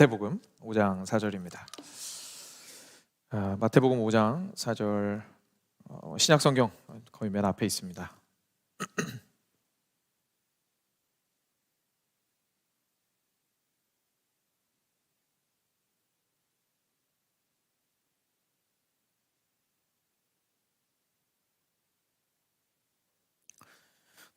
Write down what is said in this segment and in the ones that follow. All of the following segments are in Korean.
마태복음 5장 4절입니다. 마태복음 5장 4절 신약성경 거의 맨 앞에 있습니다.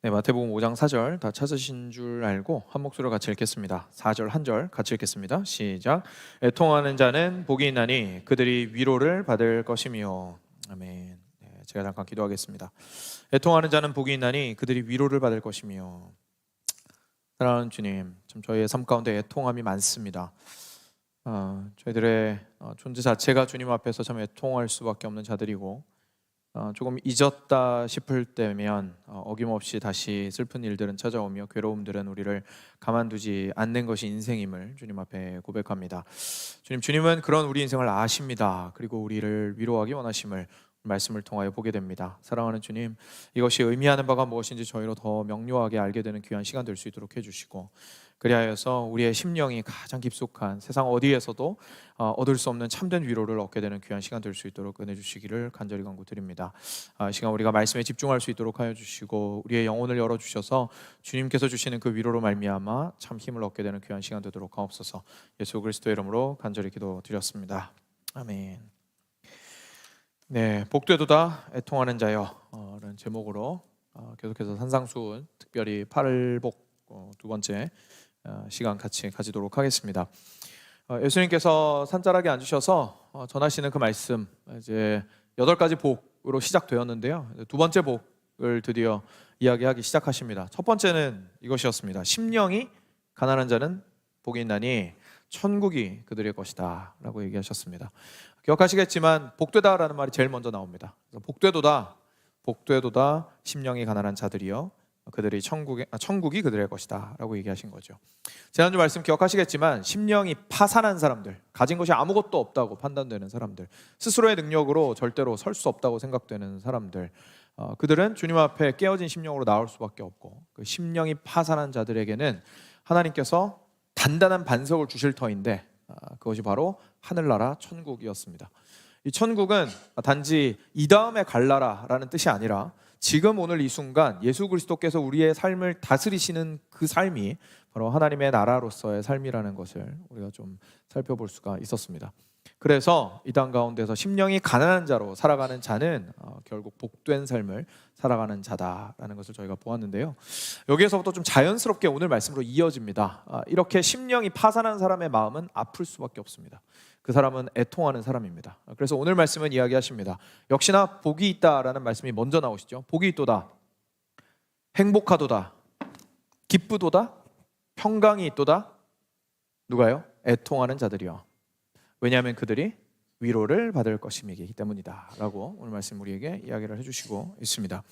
네, 마태복음 5장 4절 다 찾으신 줄 알고 한 목소리로 같이 읽겠습니다. 4절 한 절 같이 읽겠습니다. 시작. 애통하는 자는 복이 있나니 그들이 위로를 받을 것이며. 아멘. 네, 제가 잠깐 기도하겠습니다. 애통하는 자는 복이 있나니 그들이 위로를 받을 것이며. 사랑하는 주님, 참 저희의 삶 가운데 애통함이 많습니다. 저희들의 존재 자체가 주님 앞에서 참 애통할 수밖에 없는 자들이고, 조금 잊었다 싶을 때면 어김없이 다시 슬픈 일들은 찾아오며 괴로움들은 우리를 가만두지 않는 것이 인생임을 주님 앞에 고백합니다. 주님은 그런 우리 인생을 아십니다. 그리고 우리를 위로하기 원하심을 말씀을 통하여 보게 됩니다. 사랑하는 주님, 이것이 의미하는 바가 무엇인지 저희로 더 명료하게 알게 되는 귀한 시간 될 수 있도록 해주시고, 그리하여서 우리의 심령이 가장 깊숙한 세상 어디에서도 얻을 수 없는 참된 위로를 얻게 되는 귀한 시간 될 수 있도록 은혜 주시기를 간절히 간구드립니다. 시간 우리가 말씀에 집중할 수 있도록 하여 주시고, 우리의 영혼을 열어주셔서 주님께서 주시는 그 위로로 말미암아 참 힘을 얻게 되는 귀한 시간 되도록 하옵소서. 예수 그리스도의 이름으로 간절히 기도드렸습니다. 아멘. 네, 복되도다 애통하는 자여 라는 제목으로 계속해서 산상수훈, 특별히 팔복 두 번째 시간 같이 가지도록 하겠습니다. 예수님께서 산자락에 앉으셔서 전하시는 그 말씀, 이제 8가지 복으로 시작되었는데요, 두 번째 복을 드디어 이야기하기 시작하십니다. 첫 번째는 이것이었습니다. 심령이 가난한 자는 복이 있나니 천국이 그들의 것이다 라고 얘기하셨습니다. 기억하시겠지만 복되다라는 말이 제일 먼저 나옵니다. 복되도다 심령이 가난한 자들이여 그들이 천국이 그들의 것이다 라고 얘기하신 거죠. 지난주 말씀 기억하시겠지만 심령이 파산한 사람들, 가진 것이 아무것도 없다고 판단되는 사람들, 스스로의 능력으로 절대로 설 수 없다고 생각되는 사람들, 그들은 주님 앞에 깨어진 심령으로 나올 수밖에 없고, 그 심령이 파산한 자들에게는 하나님께서 단단한 반석을 주실 터인데, 그것이 바로 하늘나라 천국이었습니다. 이 천국은 단지 이 다음에 갈나라라는 뜻이 아니라 지금 오늘 이 순간 예수 그리스도께서 우리의 삶을 다스리시는 그 삶이 바로 하나님의 나라로서의 삶이라는 것을 우리가 좀 살펴볼 수가 있었습니다. 그래서 이 땅 가운데서 심령이 가난한 자로 살아가는 자는 결국 복된 삶을 살아가는 자다라는 것을 저희가 보았는데요, 여기에서부터 좀 자연스럽게 오늘 말씀으로 이어집니다. 이렇게 심령이 파산한 사람의 마음은 아플 수밖에 없습니다. 그 사람은 애통하는 사람입니다. 그래서 오늘 말씀은 이야기하십니다. 역시나 복이 있다라는 말씀이 먼저 나오시죠. 복이 있도다, 행복하도다, 기쁘도다, 평강이 있도다. 누가요? 애통하는 자들이요. 왜냐하면 그들이 위로를 받을 것이기 때문이다 라고 오늘 말씀 우리에게 이야기를 해주시고 있습니다.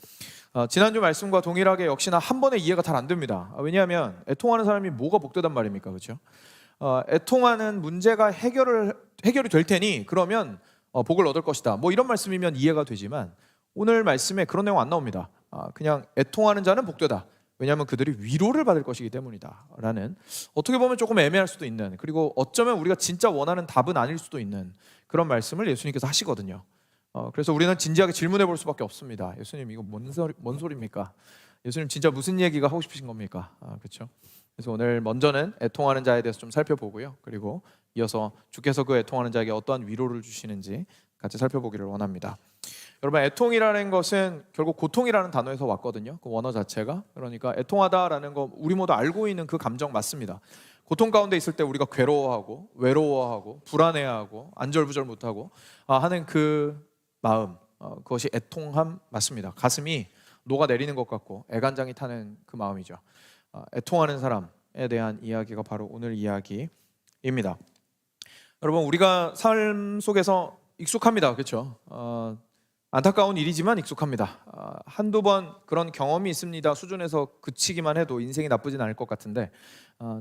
지난주 말씀과 동일하게 역시나 한 번에 이해가 잘 안 됩니다. 왜냐하면 애통하는 사람이 뭐가 복되단 말입니까? 그렇죠? 애통하는 문제가 해결이 될 테니 그러면 복을 얻을 것이다, 뭐 이런 말씀이면 이해가 되지만 오늘 말씀에 그런 내용 안 나옵니다. 그냥 애통하는 자는 복되다, 왜냐하면 그들이 위로를 받을 것이기 때문이다 라는, 어떻게 보면 조금 애매할 수도 있는, 그리고 어쩌면 우리가 진짜 원하는 답은 아닐 수도 있는 그런 말씀을 예수님께서 하시거든요. 그래서 우리는 진지하게 질문해 볼 수밖에 없습니다. 예수님, 이거 뭔 소리입니까? 예수님 진짜 무슨 얘기가 하고 싶으신 겁니까? 그렇죠? 그래서 오늘 먼저는 애통하는 자에 대해서 좀 살펴보고요, 그리고 이어서 주께서 그 애통하는 자에게 어떠한 위로를 주시는지 같이 살펴보기를 원합니다. 여러분, 애통이라는 것은 결국 고통이라는 단어에서 왔거든요. 그 원어 자체가. 그러니까 애통하다라는 거 우리 모두 알고 있는 그 감정 맞습니다. 고통 가운데 있을 때 우리가 괴로워하고 외로워하고 불안해하고 안절부절 못하고 하는 그 마음, 그것이 애통함 맞습니다. 가슴이 녹아내리는 것 같고 애간장이 타는 그 마음이죠. 애통하는 사람에 대한 이야기가 바로 오늘 이야기입니다. 여러분, 우리가 삶 속에서 익숙합니다. 그렇죠? 안타까운 일이지만 익숙합니다. 한두 번 그런 경험이 있습니다 수준에서 그치기만 해도 인생이 나쁘진 않을 것 같은데,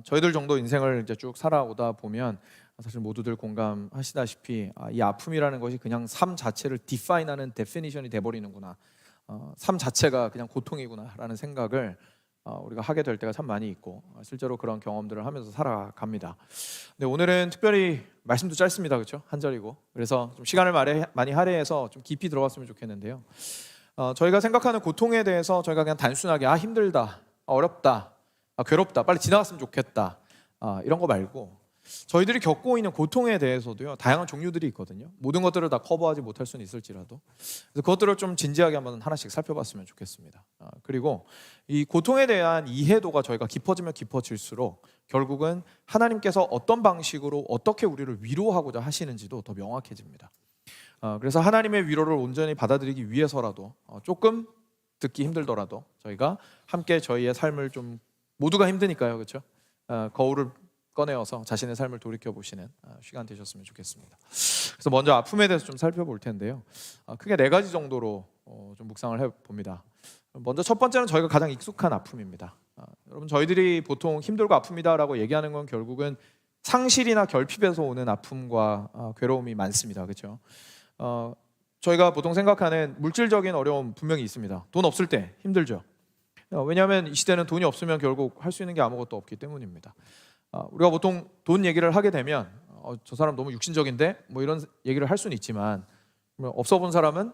저희들 정도 인생을 이제 쭉 살아오다 보면 사실 모두들 공감하시다시피 이 아픔이라는 것이 그냥 삶 자체를 디파인하는 데피니션이 돼버리는구나, 삶 자체가 그냥 고통이구나 라는 생각을 우리가 하게 될 때가 참 많이 있고 실제로 그런 경험들을 하면서 살아갑니다. 근데 오늘은 특별히 말씀도 짧습니다, 그렇죠? 한 절이고 그래서 좀 시간을 많이 할애해서 좀 깊이 들어갔으면 좋겠는데요. 저희가 생각하는 고통에 대해서 저희가 그냥 단순하게 힘들다, 어렵다, 괴롭다, 빨리 지나갔으면 좋겠다 이런 거 말고 저희들이 겪고 있는 고통에 대해서도요 다양한 종류들이 있거든요. 모든 것들을 다 커버하지 못할 수는 있을지라도 그래서 그것들을 좀 진지하게 한번 하나씩 살펴봤으면 좋겠습니다. 그리고 이 고통에 대한 이해도가 저희가 깊어지면 깊어질수록 결국은 하나님께서 어떤 방식으로 어떻게 우리를 위로하고자 하시는지도 더 명확해집니다. 그래서 하나님의 위로를 온전히 받아들이기 위해서라도 조금 듣기 힘들더라도 저희가 함께 저희의 삶을 좀 모두가 힘드니까요, 그렇죠? 거울을 꺼내어서 자신의 삶을 돌이켜 보시는 시간 되셨으면 좋겠습니다. 그래서 먼저 아픔에 대해서 좀 살펴볼 텐데요. 크게 4가지 정도로 좀 묵상을 해봅니다. 먼저 첫 번째는 저희가 가장 익숙한 아픔입니다. 여러분 저희들이 보통 힘들고 아픕니다라고 얘기하는 건 결국은 상실이나 결핍에서 오는 아픔과 괴로움이 많습니다, 그렇죠? 저희가 보통 생각하는 물질적인 어려움 분명히 있습니다. 돈 없을 때 힘들죠. 왜냐하면 이 시대는 돈이 없으면 결국 할 수 있는 게 아무것도 없기 때문입니다. 우리가 보통 돈 얘기를 하게 되면 저 사람 너무 육신적인데 뭐 이런 얘기를 할 수는 있지만 없어 본 사람은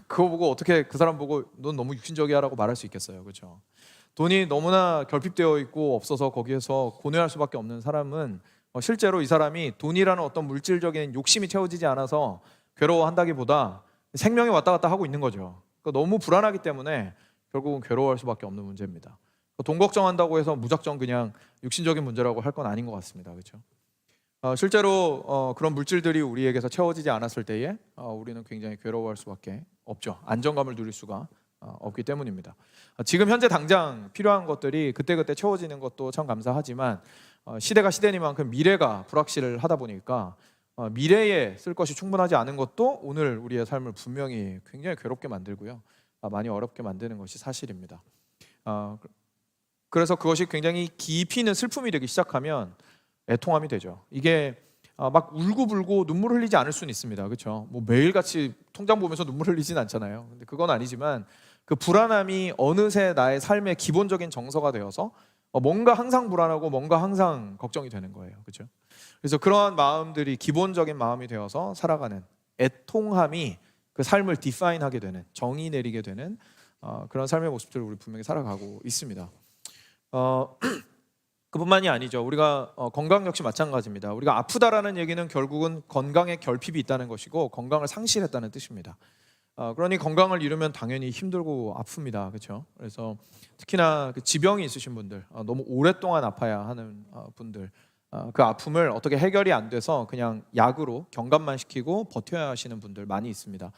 그거 보고 어떻게 그 사람 보고 넌 너무 육신적이야 라고 말할 수 있겠어요, 그렇죠? 돈이 너무나 결핍되어 있고 없어서 거기에서 고뇌할 수밖에 없는 사람은 실제로 이 사람이 돈이라는 어떤 물질적인 욕심이 채워지지 않아서 괴로워한다기보다 생명이 왔다 갔다 하고 있는 거죠. 그러니까 너무 불안하기 때문에 결국은 괴로워할 수밖에 없는 문제입니다. 돈 걱정한다고 해서 무작정 그냥 육신적인 문제라고 할 건 아닌 것 같습니다, 그렇죠? 실제로 그런 물질들이 우리에게서 채워지지 않았을 때에 우리는 굉장히 괴로워할 수밖에 없죠. 안정감을 누릴 수가 없기 때문입니다. 지금 현재 당장 필요한 것들이 그때그때 채워지는 것도 참 감사하지만 시대가 시대니만큼 미래가 불확실을 하다 보니까 미래에 쓸 것이 충분하지 않은 것도 오늘 우리의 삶을 분명히 굉장히 괴롭게 만들고요, 많이 어렵게 만드는 것이 사실입니다. 그래서 그것이 굉장히 깊이 있는 슬픔이 되기 시작하면 애통함이 되죠. 이게 막 울고불고 눈물 흘리지 않을 수는 있습니다, 그렇죠? 뭐 매일같이 통장 보면서 눈물 흘리진 않잖아요. 근데 그건 아니지만 그 불안함이 어느새 나의 삶의 기본적인 정서가 되어서 뭔가 항상 불안하고 뭔가 항상 걱정이 되는 거예요, 그렇죠? 그래서 그러한 마음들이 기본적인 마음이 되어서 살아가는 애통함이 그 삶을 디파인하게 되는, 정의 내리게 되는 그런 삶의 모습들을 우리 분명히 살아가고 있습니다. 그뿐만이 아니죠. 우리가 건강 역시 마찬가지입니다. 우리가 아프다라는 얘기는 결국은 건강에 결핍이 있다는 것이고 건강을 상실했다는 뜻입니다. 그러니 건강을 잃으면 당연히 힘들고 아픕니다, 그렇죠? 그래서 특히나 그 지병이 있으신 분들, 너무 오랫동안 아파야 하는 분들, 그 아픔을 어떻게 해결이 안 돼서 그냥 약으로 경감만 시키고 버텨야 하시는 분들 많이 있습니다.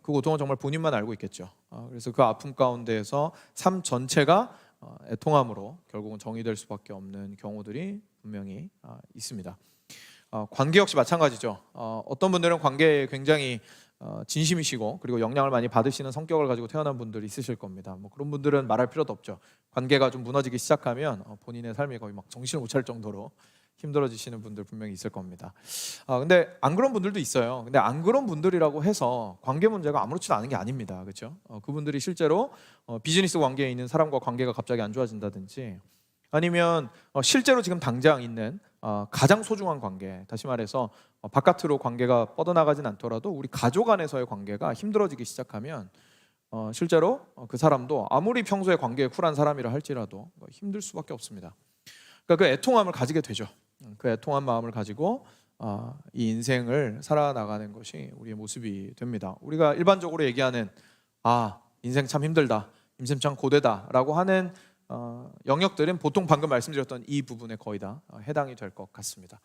그 고통은 정말 본인만 알고 있겠죠. 그래서 그 아픔 가운데에서 삶 전체가 애통함으로 결국은 정의될 수밖에 없는 경우들이 분명히 있습니다. 관계 역시 마찬가지죠. 어떤 분들은 관계에 굉장히 진심이시고 그리고 영향을 많이 받으시는 성격을 가지고 태어난 분들이 있으실 겁니다. 뭐 그런 분들은 말할 필요도 없죠. 관계가 좀 무너지기 시작하면 본인의 삶이 거의 막 정신을 못 차릴 정도로 힘들어지시는 분들 분명히 있을 겁니다. 근데 안 그런 분들도 있어요. 근데 안 그런 분들이라고 해서 관계 문제가 아무렇지도 않은 게 아닙니다, 그렇죠? 그분들이 실제로 비즈니스 관계에 있는 사람과 관계가 갑자기 안 좋아진다든지 아니면 실제로 지금 당장 있는 가장 소중한 관계, 다시 말해서 바깥으로 관계가 뻗어나가진 않더라도 우리 가족 안에서의 관계가 힘들어지기 시작하면 실제로 그 사람도 아무리 평소에 관계에 쿨한 사람이라 할지라도 힘들 수밖에 없습니다. 그러니까 그 애통함을 가지게 되죠. 그 애통한 마음을 가지고 이 인생을 살아나가는 것이 우리의 모습이 됩니다. 우리가 일반적으로 얘기하는 인생 참 힘들다, 인생 참 고되다라고 하는 영역들은 보통 방금 말씀드렸던 이 부분에 거의 다 해당이 될 것 같습니다.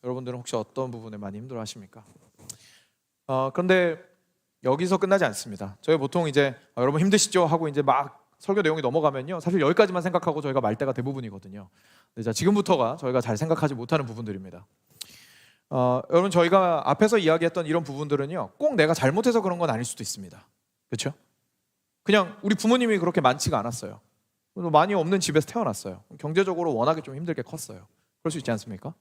여러분들은 혹시 어떤 부분에 많이 힘들어하십니까? 그런데 여기서 끝나지 않습니다. 저희 보통 이제 여러분 힘드시죠? 하고 이제 막 설교 내용이 넘어가면요, 사실 여기까지만 생각하고 저희가 말 때가 대부분이거든요. 자, 지금부터가 저희가 잘 생각하지 못하는 부분들입니다. 여러분 저희가 앞에서 이야기했던 이런 부분들은요, 꼭 내가 잘못해서 그런 건 아닐 수도 있습니다, 그렇죠? 그냥 우리 부모님이 그렇게 많지가 않았어요. 많이 없는 집에서 태어났어요. 경제적으로 워낙에 좀 힘들게 컸어요. 그럴 수 있지 않습니까?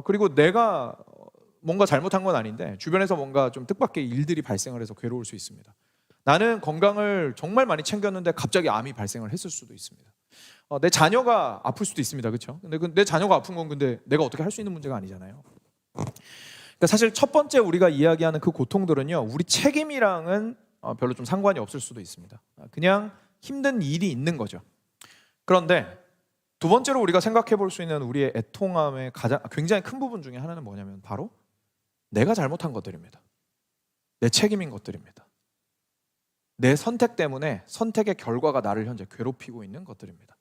그리고 내가 뭔가 잘못한 건 아닌데 주변에서 뭔가 좀 뜻밖의 일들이 발생을 해서 괴로울 수 있습니다. 나는 건강을 정말 많이 챙겼는데 갑자기 암이 발생을 했을 수도 있습니다. 내 자녀가 아플 수도 있습니다. 그렇죠? 근데 내 자녀가 아픈 건 근데 내가 어떻게 할 수 있는 문제가 아니잖아요. 그러니까 사실 첫 번째 우리가 이야기하는 그 고통들은요, 우리 책임이랑은 별로 좀 상관이 없을 수도 있습니다. 그냥 힘든 일이 있는 거죠. 그런데 두 번째로 우리가 생각해 볼 수 있는 우리의 애통함의 굉장히 큰 부분 중에 하나는 뭐냐면 바로 내가 잘못한 것들입니다. 내 책임인 것들입니다. 내 선택 때문에 선택의 결과가 나를 현재 괴롭히고 있는 것들입니다.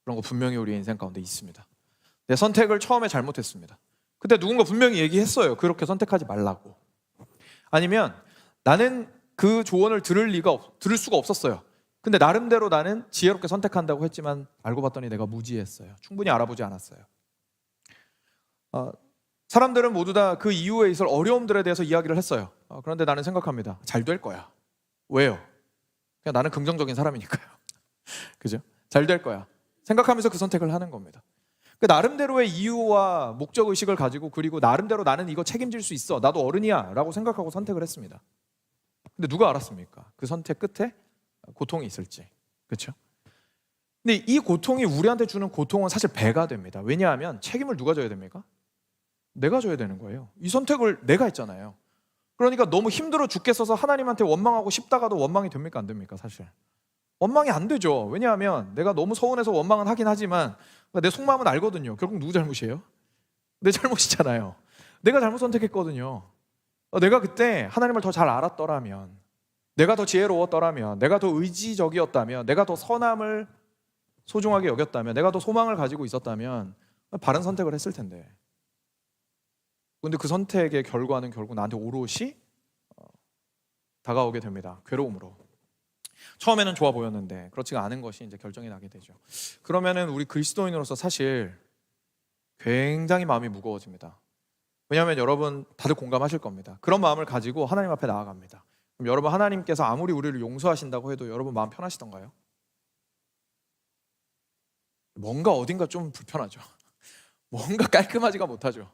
그런 거 분명히 우리 인생 가운데 있습니다. 내 선택을 처음에 잘못했습니다. 그때 누군가 분명히 얘기했어요. 그렇게 선택하지 말라고. 아니면 나는 그 조언을 들을 수가 없었어요. 근데 나름대로 나는 지혜롭게 선택한다고 했지만 알고 봤더니 내가 무지했어요. 충분히 알아보지 않았어요. 사람들은 모두 다 그 이후에 있을 어려움들에 대해서 이야기를 했어요. 그런데 나는 생각합니다. 잘 될 거야. 왜요? 그냥 나는 긍정적인 사람이니까요. 그죠? 잘 될 거야. 생각하면서 그 선택을 하는 겁니다. 그 나름대로의 이유와 목적 의식을 가지고, 그리고 나름대로 나는 이거 책임질 수 있어. 나도 어른이야. 라고 생각하고 선택을 했습니다. 근데 누가 알았습니까? 그 선택 끝에 고통이 있을지. 그렇죠? 근데 이 고통이 우리한테 주는 고통은 사실 배가 됩니다. 왜냐하면 책임을 누가 져야 됩니까? 내가 져야 되는 거예요. 이 선택을 내가 했잖아요. 그러니까 너무 힘들어 죽겠어서 하나님한테 원망하고 싶다가도 원망이 됩니까? 안 됩니까? 사실 원망이 안 되죠. 왜냐하면 내가 너무 서운해서 원망은 하긴 하지만 내 속마음은 알거든요. 결국 누구 잘못이에요? 내 잘못이잖아요. 내가 잘못 선택했거든요. 내가 그때 하나님을 더 잘 알았더라면, 내가 더 지혜로웠더라면, 내가 더 의지적이었다면, 내가 더 선함을 소중하게 여겼다면, 내가 더 소망을 가지고 있었다면 바른 선택을 했을 텐데. 근데 그 선택의 결과는 결국 나한테 오롯이 다가오게 됩니다. 괴로움으로. 처음에는 좋아 보였는데 그렇지가 않은 것이 이제 결정이 나게 되죠. 그러면은 우리 그리스도인으로서 사실 굉장히 마음이 무거워집니다. 왜냐하면 여러분 다들 공감하실 겁니다. 그런 마음을 가지고 하나님 앞에 나아갑니다. 그럼 여러분, 하나님께서 아무리 우리를 용서하신다고 해도 여러분 마음 편하시던가요? 뭔가 어딘가 좀 불편하죠. 뭔가 깔끔하지가 못하죠.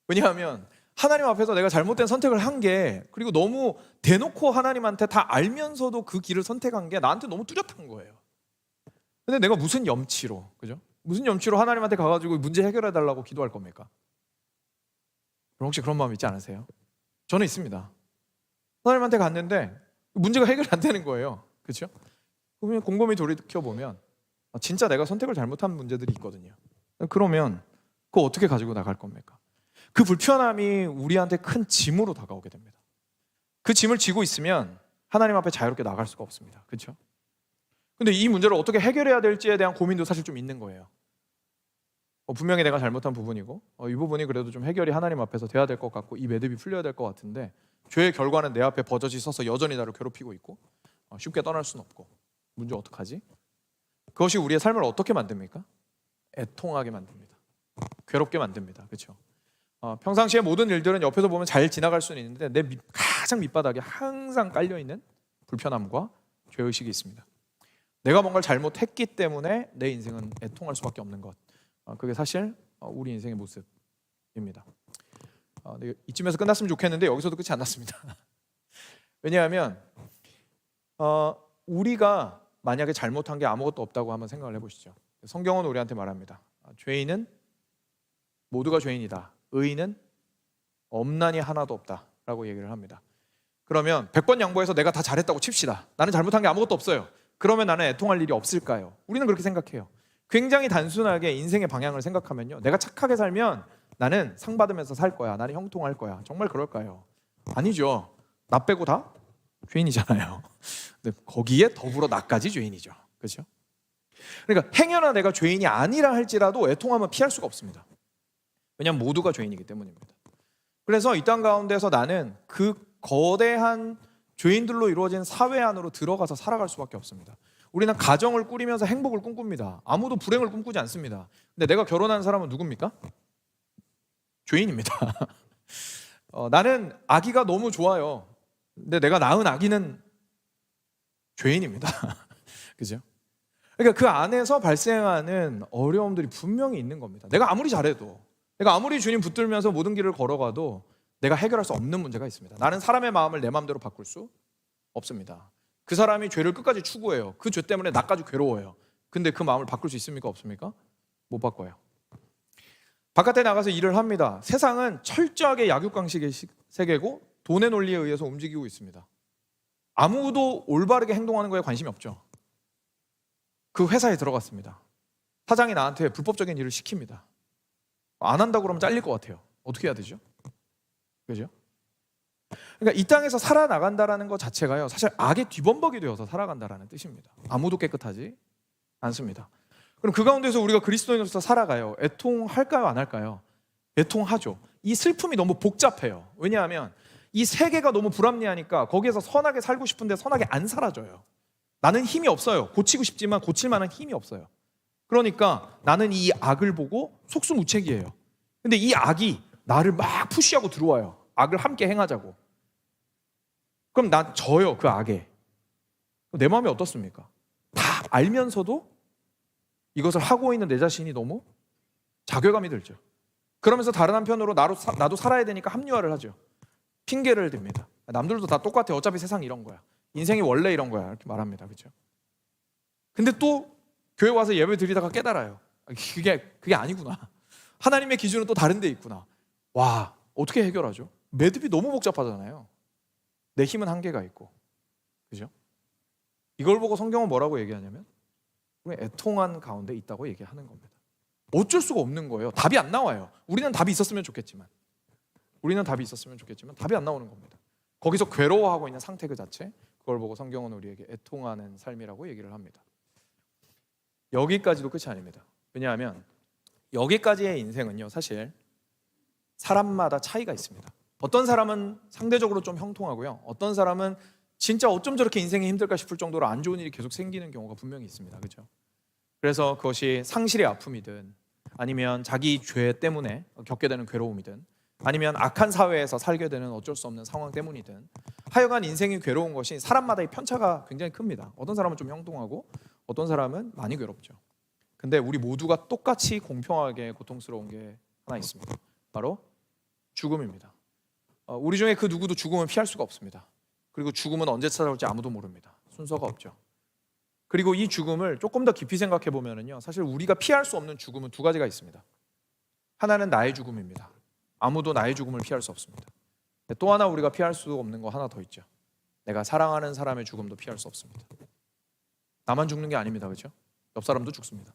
왜냐하면 하나님 앞에서 내가 잘못된 선택을 한 게, 그리고 너무 대놓고 하나님한테 다 알면서도 그 길을 선택한 게 나한테 너무 뚜렷한 거예요. 근데 내가 무슨 염치로, 그죠? 무슨 염치로 하나님한테 가가지고 문제 해결해 달라고 기도할 겁니까? 그럼 혹시 그런 마음 있지 않으세요? 저는 있습니다. 하나님한테 갔는데 문제가 해결이 안 되는 거예요. 그렇죠? 그러면 곰곰이 돌이켜보면 진짜 내가 선택을 잘못한 문제들이 있거든요. 그러면 그거 어떻게 가지고 나갈 겁니까? 그 불편함이 우리한테 큰 짐으로 다가오게 됩니다. 그 짐을 지고 있으면 하나님 앞에 자유롭게 나갈 수가 없습니다. 그렇죠? 근데 이 문제를 어떻게 해결해야 될지에 대한 고민도 사실 좀 있는 거예요. 분명히 내가 잘못한 부분이고 이 부분이 그래도 좀 해결이 하나님 앞에서 돼야 될 것 같고, 이 매듭이 풀려야 될 것 같은데 죄의 결과는 내 앞에 버젓이 서서 여전히 나를 괴롭히고 있고 쉽게 떠날 수는 없고, 문제 어떡하지? 그것이 우리의 삶을 어떻게 만듭니까? 애통하게 만듭니다. 괴롭게 만듭니다. 그렇죠? 평상시에 모든 일들은 옆에서 보면 잘 지나갈 수는 있는데 내 가장 밑바닥에 항상 깔려있는 불편함과 죄의식이 있습니다. 내가 뭔가를 잘못했기 때문에 내 인생은 애통할 수밖에 없는 것, 그게 사실 우리 인생의 모습입니다. 이쯤에서 끝났으면 좋겠는데 여기서도 끝이 안 났습니다. 왜냐하면 우리가 만약에 잘못한 게 아무것도 없다고 한번 생각을 해보시죠. 성경은 우리한테 말합니다. 죄인은 모두가 죄인이다. 의인은 없나니 하나도 없다라고 얘기를 합니다. 그러면 100번 양보해서 내가 다 잘했다고 칩시다. 나는 잘못한 게 아무것도 없어요. 그러면 나는 애통할 일이 없을까요? 우리는 그렇게 생각해요. 굉장히 단순하게 인생의 방향을 생각하면요, 내가 착하게 살면 나는 상 받으면서 살 거야, 나는 형통할 거야. 정말 그럴까요? 아니죠. 나 빼고 다 죄인이잖아요. 근데 거기에 더불어 나까지 죄인이죠. 그렇죠? 그러니까 행여나 내가 죄인이 아니라 할지라도 애통하면 피할 수가 없습니다. 왜냐하면 모두가 죄인이기 때문입니다. 그래서 이 땅 가운데서 나는 그 거대한 죄인들로 이루어진 사회 안으로 들어가서 살아갈 수밖에 없습니다. 우리는 가정을 꾸리면서 행복을 꿈꿉니다. 아무도 불행을 꿈꾸지 않습니다. 근데 내가 결혼한 사람은 누굽니까? 죄인입니다. 나는 아기가 너무 좋아요. 근데 내가 낳은 아기는 죄인입니다. 그죠? 그러니까 그 안에서 발생하는 어려움들이 분명히 있는 겁니다. 내가 아무리 잘해도, 내가 아무리 주님 붙들면서 모든 길을 걸어가도 내가 해결할 수 없는 문제가 있습니다. 나는 사람의 마음을 내 마음대로 바꿀 수 없습니다. 그 사람이 죄를 끝까지 추구해요. 그 죄 때문에 나까지 괴로워요. 근데 그 마음을 바꿀 수 있습니까? 없습니까? 못 바꿔요. 바깥에 나가서 일을 합니다. 세상은 철저하게 약육강식의 세계고 돈의 논리에 의해서 움직이고 있습니다. 아무도 올바르게 행동하는 거에 관심이 없죠. 그 회사에 들어갔습니다. 사장이 나한테 불법적인 일을 시킵니다. 안 한다고 그러면 잘릴 것 같아요. 어떻게 해야 되죠? 그죠? 그러니까 이 땅에서 살아나간다라는 것 자체가요, 사실 악의 뒤범벅이 되어서 살아간다라는 뜻입니다. 아무도 깨끗하지 않습니다. 그럼 그 가운데서 우리가 그리스도인으로서 살아가요. 애통할까요? 안 할까요? 애통하죠. 이 슬픔이 너무 복잡해요. 왜냐하면 이 세계가 너무 불합리하니까 거기에서 선하게 살고 싶은데 선하게 안 살아져요. 나는 힘이 없어요. 고치고 싶지만 고칠 만한 힘이 없어요. 그러니까 나는 이 악을 보고 속수무책이에요. 근데 이 악이 나를 막 푸시하고 들어와요. 악을 함께 행하자고. 그럼 난 져요, 그 악에. 내 마음이 어떻습니까? 다 알면서도 이것을 하고 있는 내 자신이 너무 자괴감이 들죠. 그러면서 다른 한편으로 나도 살아야 되니까 합리화를 하죠. 핑계를 댑니다. 남들도 다 똑같아. 어차피 세상이 이런 거야. 인생이 원래 이런 거야. 이렇게 말합니다. 그렇죠? 근데 또 교회 와서 예배 드리다가 깨달아요. 그게 아니구나. 하나님의 기준은 또 다른 데 있구나. 와, 어떻게 해결하죠? 매듭이 너무 복잡하잖아요. 내 힘은 한계가 있고. 그죠? 이걸 보고 성경은 뭐라고 얘기하냐면 애통한 가운데 있다고 얘기하는 겁니다. 어쩔 수가 없는 거예요. 답이 안 나와요. 우리는 답이 있었으면 좋겠지만 답이 안 나오는 겁니다. 거기서 괴로워하고 있는 상태 그 자체, 그걸 보고 성경은 우리에게 애통하는 삶이라고 얘기를 합니다. 여기까지도 끝이 아닙니다. 왜냐하면 여기까지의 인생은요, 사실 사람마다 차이가 있습니다. 어떤 사람은 상대적으로 좀 형통하고요, 어떤 사람은 진짜 어쩜 저렇게 인생이 힘들까 싶을 정도로 안 좋은 일이 계속 생기는 경우가 분명히 있습니다. 그렇죠? 그래서 그것이 상실의 아픔이든 아니면 자기 죄 때문에 겪게 되는 괴로움이든 아니면 악한 사회에서 살게 되는 어쩔 수 없는 상황 때문이든 하여간 인생이 괴로운 것이 사람마다의 편차가 굉장히 큽니다. 어떤 사람은 좀 형통하고 어떤 사람은 많이 괴롭죠. 근데 우리 모두가 똑같이 공평하게 고통스러운 게 하나 있습니다. 바로 죽음입니다. 우리 중에 그 누구도 죽음을 피할 수가 없습니다. 그리고 죽음은 언제 찾아올지 아무도 모릅니다. 순서가 없죠. 그리고 이 죽음을 조금 더 깊이 생각해 보면요, 사실 우리가 피할 수 없는 죽음은 두 가지가 있습니다. 하나는 나의 죽음입니다. 아무도 나의 죽음을 피할 수 없습니다. 또 하나 우리가 피할 수 없는 거 하나 더 있죠. 내가 사랑하는 사람의 죽음도 피할 수 없습니다. 나만 죽는 게 아닙니다. 그렇죠? 옆 사람도 죽습니다.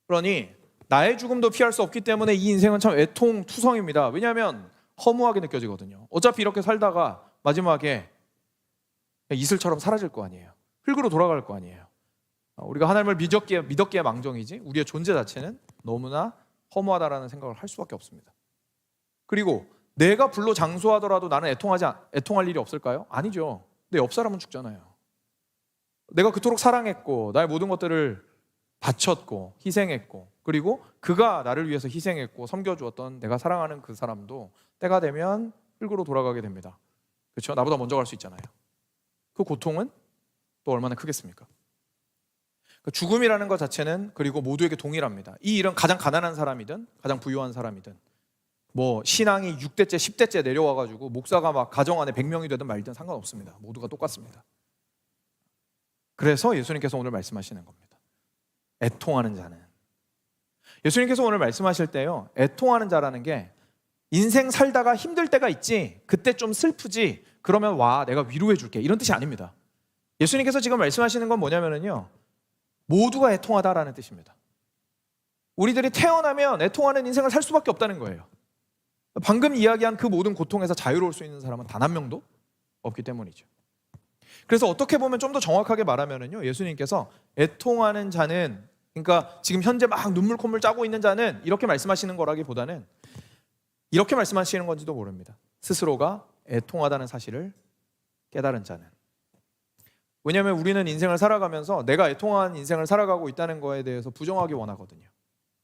그러니 나의 죽음도 피할 수 없기 때문에 이 인생은 참 애통투성입니다. 왜냐하면 허무하게 느껴지거든요. 어차피 이렇게 살다가 마지막에 이슬처럼 사라질 거 아니에요. 흙으로 돌아갈 거 아니에요. 우리가 하나님을 믿었기에 망정이지 우리의 존재 자체는 너무나 허무하다라는 생각을 할 수밖에 없습니다. 그리고 내가 불로 장수하더라도 나는 애통할 일이 없을까요? 아니죠. 근데 옆 사람은 죽잖아요. 내가 그토록 사랑했고 나의 모든 것들을 바쳤고 희생했고 그리고 그가 나를 위해서 희생했고 섬겨주었던 내가 사랑하는 그 사람도 때가 되면 흙으로 돌아가게 됩니다. 그렇죠? 나보다 먼저 갈 수 있잖아요. 그 고통은 또 얼마나 크겠습니까? 죽음이라는 것 자체는 그리고 모두에게 동일합니다. 이 일은 가장 가난한 사람이든 가장 부유한 사람이든 뭐 신앙이 6대째 10대째 내려와가지고 목사가 막 가정 안에 100명이 되든 말든 상관없습니다. 모두가 똑같습니다. 그래서 예수님께서 오늘 말씀하시는 겁니다. 애통하는 자는, 예수님께서 오늘 말씀하실 때요, 애통하는 자라는 게 인생 살다가 힘들 때가 있지, 그때 좀 슬프지, 그러면 와 내가 위로해 줄게, 이런 뜻이 아닙니다. 예수님께서 지금 말씀하시는 건 뭐냐면요, 모두가 애통하다라는 뜻입니다. 우리들이 태어나면 애통하는 인생을 살 수밖에 없다는 거예요. 방금 이야기한 그 모든 고통에서 자유로울 수 있는 사람은 단 한 명도 없기 때문이죠. 그래서 어떻게 보면 좀 더 정확하게 말하면요, 예수님께서 애통하는 자는, 그러니까 지금 현재 막 눈물 콧물 짜고 있는 자는 이렇게 말씀하시는 거라기보다는 이렇게 말씀하시는 건지도 모릅니다. 스스로가 애통하다는 사실을 깨달은 자는. 왜냐하면 우리는 인생을 살아가면서 내가 애통한 인생을 살아가고 있다는 거에 대해서 부정하기 원하거든요.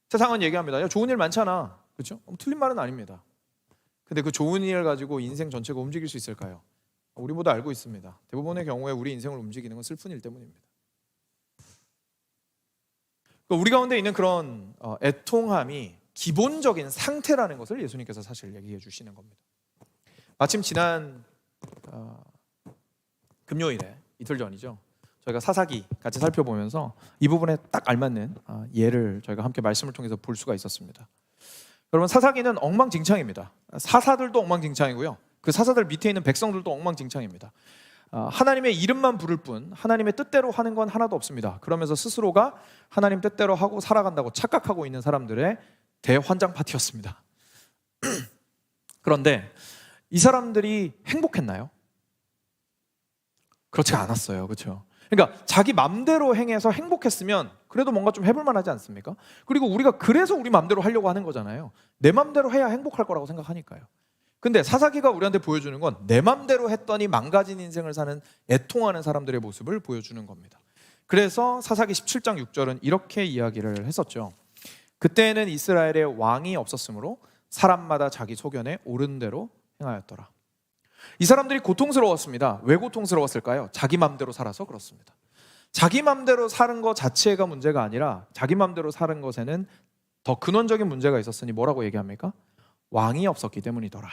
세상은 얘기합니다. 야, 좋은 일 많잖아. 그렇죠? 틀린 말은 아닙니다. 근데 그 좋은 일을 가지고 인생 전체가 움직일 수 있을까요? 우리 모두 알고 있습니다. 대부분의 경우에 우리 인생을 움직이는 건 슬픈 일 때문입니다. 우리 가운데 있는 그런 애통함이 기본적인 상태라는 것을 예수님께서 사실 얘기해 주시는 겁니다. 마침 지난 금요일에 이틀 전이죠. 저희가 사사기 같이 살펴보면서 이 부분에 딱 알맞는 예를 저희가 함께 말씀을 통해서 볼 수가 있었습니다. 여러분, 사사기는 엉망진창입니다. 사사들도 엉망진창이고요. 그 사사들 밑에 있는 백성들도 엉망진창입니다. 하나님의 이름만 부를 뿐 하나님의 뜻대로 하는 건 하나도 없습니다. 그러면서 스스로가 하나님 뜻대로 하고 살아간다고 착각하고 있는 사람들의 대환장 파티였습니다. 그런데 이 사람들이 행복했나요? 그렇지가 않았어요. 그렇죠? 그러니까 자기 맘대로 행해서 행복했으면 그래도 뭔가 좀 해볼 만하지 않습니까? 그리고 우리가 그래서 우리 맘대로 하려고 하는 거잖아요. 내 맘대로 해야 행복할 거라고 생각하니까요. 근데 사사기가 우리한테 보여주는 건 내 맘대로 했더니 망가진 인생을 사는 애통하는 사람들의 모습을 보여주는 겁니다. 그래서 사사기 17장 6절은 이렇게 이야기를 했었죠. 그때는 이스라엘에 왕이 없었으므로 사람마다 자기 소견에 옳은 대로 행하였더라. 이 사람들이 고통스러웠습니다. 왜 고통스러웠을까요? 자기 맘대로 살아서 그렇습니다. 자기 맘대로 사는 것 자체가 문제가 아니라 자기 맘대로 사는 것에는 더 근원적인 문제가 있었으니 뭐라고 얘기합니까? 왕이 없었기 때문이더라.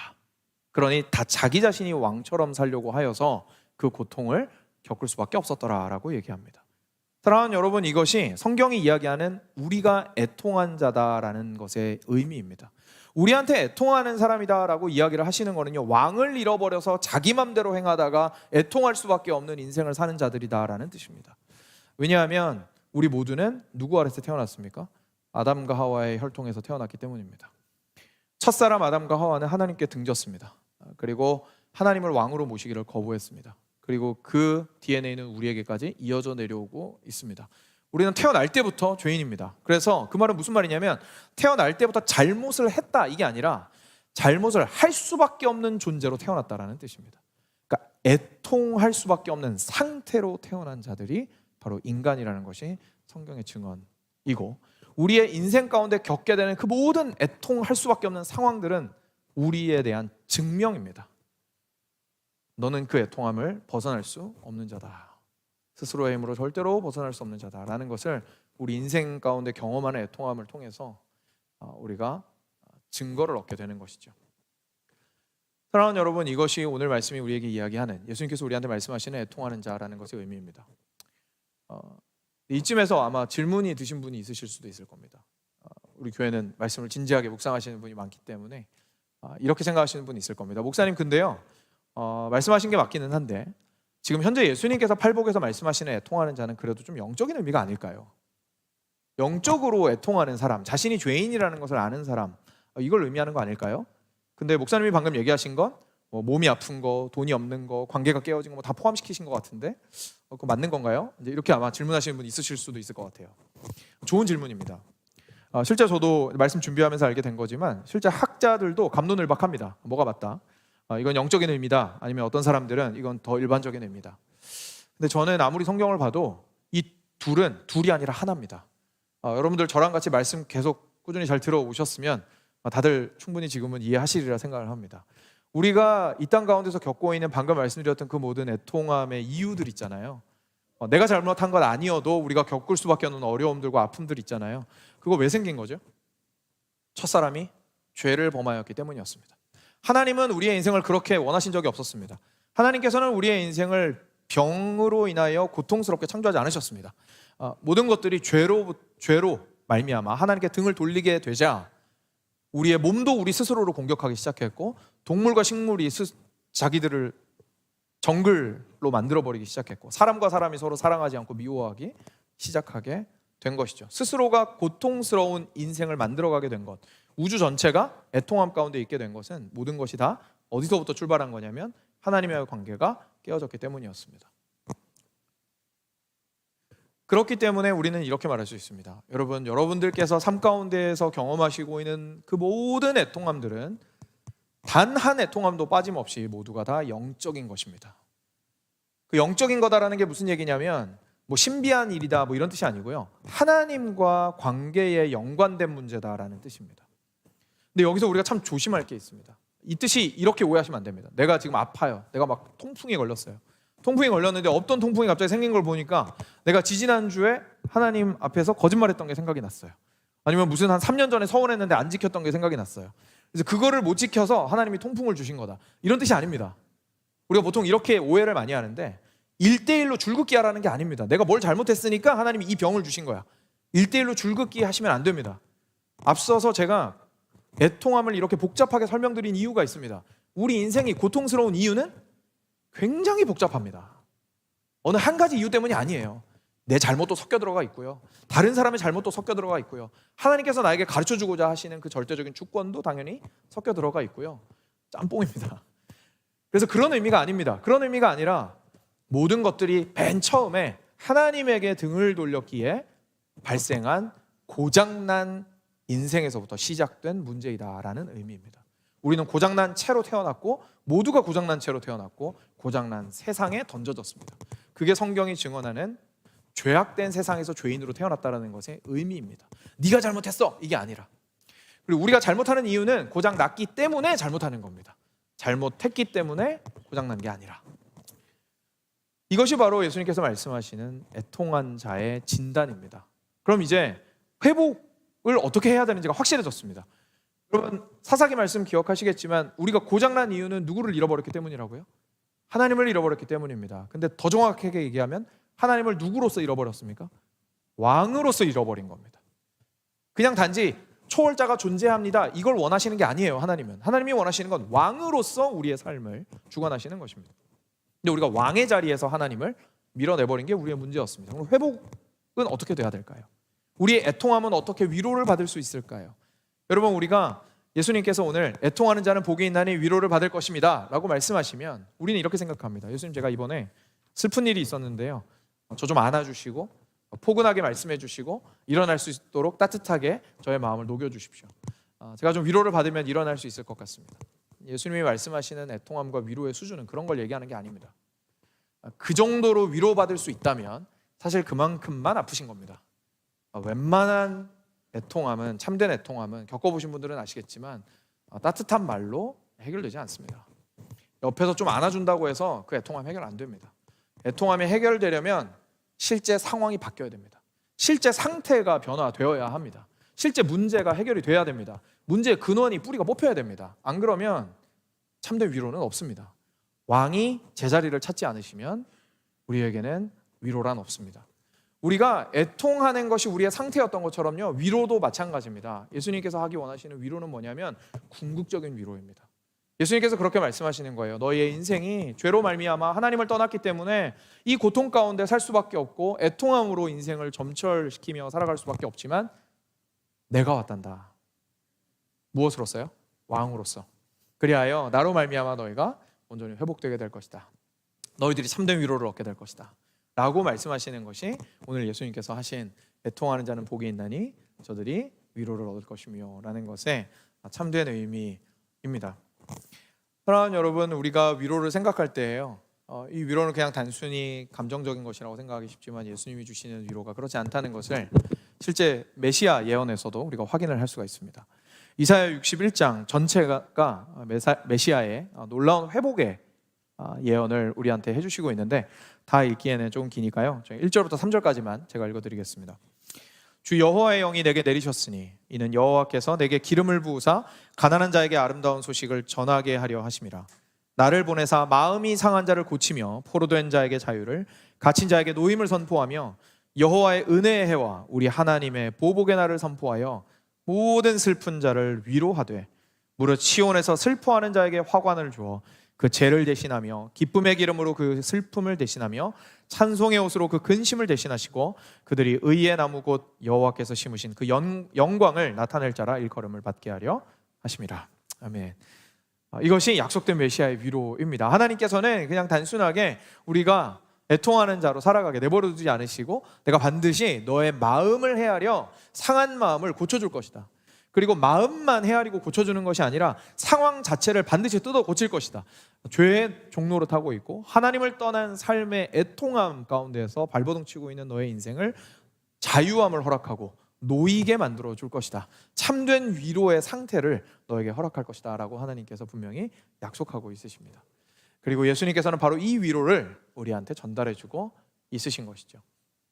그러니 다 자기 자신이 왕처럼 살려고 하여서 그 고통을 겪을 수밖에 없었더라라고 얘기합니다. 사랑하는 여러분, 이것이 성경이 이야기하는 우리가 애통한 자다라는 것의 의미입니다. 우리한테 애통하는 사람이다라고 이야기를 하시는 거는요, 왕을 잃어버려서 자기 맘대로 행하다가 애통할 수밖에 없는 인생을 사는 자들이다라는 뜻입니다. 왜냐하면 우리 모두는 누구 아래서 태어났습니까? 아담과 하와의 혈통에서 태어났기 때문입니다. 첫사람 아담과 하와는 하나님께 등졌습니다. 그리고 하나님을 왕으로 모시기를 거부했습니다. 그리고 그 DNA는 우리에게까지 이어져 내려오고 있습니다. 우리는 태어날 때부터 죄인입니다. 그래서 그 말은 무슨 말이냐면 태어날 때부터 잘못을 했다 이게 아니라 잘못을 할 수밖에 없는 존재로 태어났다라는 뜻입니다. 그러니까 애통할 수밖에 없는 상태로 태어난 자들이 바로 인간이라는 것이 성경의 증언이고, 우리의 인생 가운데 겪게 되는 그 모든 애통할 수밖에 없는 상황들은 우리에 대한 증명입니다. 너는 그 애통함을 벗어날 수 없는 자다. 스스로의 힘으로 절대로 벗어날 수 없는 자다라는 것을 우리 인생 가운데 경험하는 애통함을 통해서 우리가 증거를 얻게 되는 것이죠. 사랑하는 여러분, 이것이 오늘 말씀이 우리에게 이야기하는, 예수님께서 우리한테 말씀하시는 애통하는 자라는 것의 의미입니다. 이쯤에서 아마 질문이 드신 분이 있으실 수도 있을 겁니다. 우리 교회는 말씀을 진지하게 묵상하시는 분이 많기 때문에 이렇게 생각하시는 분이 있을 겁니다. 목사님, 근데요, 말씀하신 게 맞기는 한데 지금 현재 예수님께서 팔복에서 말씀하시는 애통하는 자는 그래도 좀 영적인 의미가 아닐까요? 영적으로 애통하는 사람, 자신이 죄인이라는 것을 아는 사람, 이걸 의미하는 거 아닐까요? 근데 목사님이 방금 얘기하신 건 몸이 아픈 거, 돈이 없는 거, 관계가 깨어진 거 다 포함시키신 것 같은데 그거 맞는 건가요? 이제 이렇게 아마 질문하시는 분 있으실 수도 있을 것 같아요. 좋은 질문입니다. 실제 저도 말씀 준비하면서 알게 된 거지만 실제 학자들도 갑론을박합니다. 뭐가 맞다? 이건 영적인 의미다, 아니면 어떤 사람들은 이건 더 일반적인 의미다. 근데 저는 아무리 성경을 봐도 이 둘이 아니라 하나입니다. 여러분들 저랑 같이 말씀 계속 꾸준히 잘 들어오셨으면 다들 충분히 지금은 이해하시리라 생각을 합니다. 우리가 이 땅 가운데서 겪고 있는 방금 말씀드렸던 그 모든 애통함의 이유들 있잖아요. 내가 잘못한 건 아니어도 우리가 겪을 수밖에 없는 어려움들과 아픔들 있잖아요. 그거 왜 생긴 거죠? 첫사람이 죄를 범하였기 때문이었습니다. 하나님은 우리의 인생을 그렇게 원하신 적이 없었습니다. 하나님께서는 우리의 인생을 병으로 인하여 고통스럽게 창조하지 않으셨습니다. 모든 것들이 죄로 말미암아 하나님께 등을 돌리게 되자 우리의 몸도 우리 스스로를 공격하기 시작했고, 동물과 식물이 자기들을 정글로 만들어버리기 시작했고, 사람과 사람이 서로 사랑하지 않고 미워하기 시작하게 된 것이죠. 스스로가 고통스러운 인생을 만들어가게 된 것, 우주 전체가 애통함 가운데 있게 된 것은 모든 것이 다 어디서부터 출발한 거냐면 하나님과의 관계가 깨어졌기 때문이었습니다. 그렇기 때문에 우리는 이렇게 말할 수 있습니다. 여러분들께서 삶 가운데에서 경험하시고 있는 그 모든 애통함들은 단 한 애통함도 빠짐없이 모두가 다 영적인 것입니다. 그 영적인 거다라는 게 무슨 얘기냐면 신비한 일이다 이런 뜻이 아니고요, 하나님과 관계에 연관된 문제다라는 뜻입니다. 근데 여기서 우리가 참 조심할 게 있습니다. 이 뜻이 이렇게 오해하시면 안 됩니다. 내가 지금 아파요. 내가 막 통풍이 걸렸어요. 통풍이 걸렸는데 없던 통풍이 갑자기 생긴 걸 보니까 내가 지지난주에 하나님 앞에서 거짓말했던 게 생각이 났어요. 아니면 무슨 한 3년 전에 서원했는데 안 지켰던 게 생각이 났어요. 그래서 그거를 못 지켜서 하나님이 통풍을 주신 거다, 이런 뜻이 아닙니다. 우리가 보통 이렇게 오해를 많이 하는데 1대1로 줄긋기 하라는 게 아닙니다. 내가 뭘 잘못했으니까 하나님이 이 병을 주신 거야. 1대1로 줄긋기 하시면 안 됩니다. 앞서서 제가 애통함을 이렇게 복잡하게 설명드린 이유가 있습니다. 우리 인생이 고통스러운 이유는 굉장히 복잡합니다. 어느 한 가지 이유 때문이 아니에요. 내 잘못도 섞여 들어가 있고요. 다른 사람의 잘못도 섞여 들어가 있고요. 하나님께서 나에게 가르쳐주고자 하시는 그 절대적인 주권도 당연히 섞여 들어가 있고요. 짬뽕입니다. 그래서 그런 의미가 아닙니다. 그런 의미가 아니라 모든 것들이 맨 처음에 하나님에게 등을 돌렸기에 발생한 고장난 인생에서부터 시작된 문제이다라는 의미입니다. 우리는 고장난 채로 태어났고 모두가 고장난 채로 태어났고 고장난 세상에 던져졌습니다. 그게 성경이 증언하는 죄악된 세상에서 죄인으로 태어났다는 것의 의미입니다. 네가 잘못했어 이게 아니라, 그리고 우리가 잘못하는 이유는 고장났기 때문에 잘못하는 겁니다. 잘못했기 때문에 고장난 게 아니라. 이것이 바로 예수님께서 말씀하시는 애통한 자의 진단입니다. 그럼 이제 회복을 어떻게 해야 되는지가 확실해졌습니다. 여러분 사사기 말씀 기억하시겠지만 우리가 고장난 이유는 누구를 잃어버렸기 때문이라고요? 하나님을 잃어버렸기 때문입니다. 근데 더 정확하게 얘기하면 하나님을 누구로서 잃어버렸습니까? 왕으로서 잃어버린 겁니다. 그냥 단지 초월자가 존재합니다 이걸 원하시는 게 아니에요. 하나님이 원하시는 건 왕으로서 우리의 삶을 주관하시는 것입니다. 근데 우리가 왕의 자리에서 하나님을 밀어내버린 게 우리의 문제였습니다. 그럼 회복은 어떻게 돼야 될까요? 우리의 애통함은 어떻게 위로를 받을 수 있을까요? 여러분 우리가 예수님께서 오늘 애통하는 자는 복이 있나니 위로를 받을 것입니다 라고 말씀하시면 우리는 이렇게 생각합니다. 예수님, 제가 이번에 슬픈 일이 있었는데요, 저 좀 안아주시고 포근하게 말씀해 주시고 일어날 수 있도록 따뜻하게 저의 마음을 녹여주십시오. 제가 좀 위로를 받으면 일어날 수 있을 것 같습니다. 예수님이 말씀하시는 애통함과 위로의 수준은 그런 걸 얘기하는 게 아닙니다. 그 정도로 위로받을 수 있다면 사실 그만큼만 아프신 겁니다. 웬만한 애통함은, 참된 애통함은 겪어보신 분들은 아시겠지만 따뜻한 말로 해결되지 않습니다. 옆에서 좀 안아준다고 해서 그 애통함 해결 안 됩니다. 애통함이 해결되려면 실제 상황이 바뀌어야 됩니다. 실제 상태가 변화되어야 합니다. 실제 문제가 해결이 돼야 됩니다. 문제의 근원이, 뿌리가 뽑혀야 됩니다. 안 그러면 참된 위로는 없습니다. 왕이 제자리를 찾지 않으시면 우리에게는 위로란 없습니다. 우리가 애통하는 것이 우리의 상태였던 것처럼요, 위로도 마찬가지입니다. 예수님께서 하기 원하시는 위로는 뭐냐면 궁극적인 위로입니다. 예수님께서 그렇게 말씀하시는 거예요. 너희의 인생이 죄로 말미암아 하나님을 떠났기 때문에 이 고통 가운데 살 수밖에 없고 애통함으로 인생을 점철시키며 살아갈 수밖에 없지만 내가 왔단다. 무엇으로서요? 왕으로서. 그리하여 나로 말미암아 너희가 온전히 회복되게 될 것이다. 너희들이 참된 위로를 얻게 될 것이다 라고 말씀하시는 것이 오늘 예수님께서 하신 애통하는 자는 복이 있나니 저들이 위로를 얻을 것이며 라는 것의 참된 의미입니다. 사랑하는 여러분, 우리가 위로를 생각할 때에요, 이 위로는 그냥 단순히 감정적인 것이라고 생각하기 쉽지만 예수님이 주시는 위로가 그렇지 않다는 것을 실제 메시아 예언에서도 우리가 확인을 할 수가 있습니다. 이사야 61장 전체가 메시아의 놀라운 회복의 예언을 우리한테 해주시고 있는데 다 읽기에는 조금 기니까요, 1절부터 3절까지만 제가 읽어드리겠습니다. 주 여호와의 영이 내게 내리셨으니 이는 여호와께서 내게 기름을 부으사 가난한 자에게 아름다운 소식을 전하게 하려 하심이라. 나를 보내사 마음이 상한 자를 고치며 포로된 자에게 자유를, 갇힌 자에게 노임을 선포하며 여호와의 은혜의 해와 우리 하나님의 보복의 날을 선포하여 모든 슬픈 자를 위로하되 무릇 시온에서 슬퍼하는 자에게 화관을 주어 그 죄를 대신하며 기쁨의 기름으로 그 슬픔을 대신하며 찬송의 옷으로 그 근심을 대신하시고 그들이 의의 나무 곧 여호와께서 심으신 그 영광을 나타낼 자라 일컬음을 받게 하려 하심이라. 아멘. 이것이 약속된 메시아의 위로입니다. 하나님께서는 그냥 단순하게 우리가 애통하는 자로 살아가게 내버려두지 않으시고 내가 반드시 너의 마음을 헤아려 상한 마음을 고쳐줄 것이다. 그리고 마음만 헤아리고 고쳐주는 것이 아니라 상황 자체를 반드시 뜯어 고칠 것이다. 죄의 종로로 타고 있고 하나님을 떠난 삶의 애통함 가운데서 발버둥 치고 있는 너의 인생을 자유함을 허락하고 놓이게 만들어 줄 것이다. 참된 위로의 상태를 너에게 허락할 것이다 라고 하나님께서 분명히 약속하고 있으십니다. 그리고 예수님께서는 바로 이 위로를 우리한테 전달해 주고 있으신 것이죠.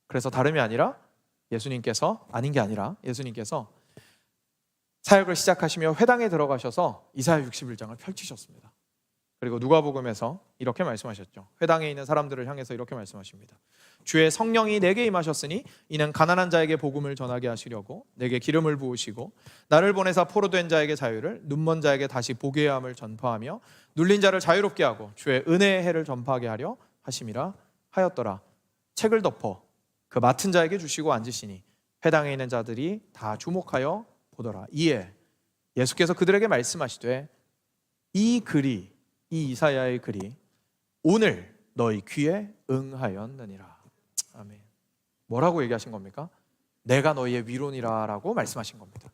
그래서 다름이 아니라 예수님께서 사역을 시작하시며 회당에 들어가셔서 이사야 61장을 펼치셨습니다. 그리고 누가복음에서 이렇게 말씀하셨죠. 회당에 있는 사람들을 향해서 이렇게 말씀하십니다. 주의 성령이 내게 임하셨으니 이는 가난한 자에게 복음을 전하게 하시려고 내게 기름을 부으시고 나를 보내사 포로된 자에게 자유를, 눈먼 자에게 다시 보게 함을 전파하며 눌린 자를 자유롭게 하고 주의 은혜의 해를 전파하게 하려 하심이라 하였더라. 책을 덮어 그 맡은 자에게 주시고 앉으시니 회당에 있는 자들이 다 주목하여 보더라. 이에 예수께서 그들에게 말씀하시되 이 이사야의 글이 오늘 너희 귀에 응하였느니라. 아멘. 뭐라고 얘기하신 겁니까? 내가 너희의 위로니라 라고 말씀하신 겁니다.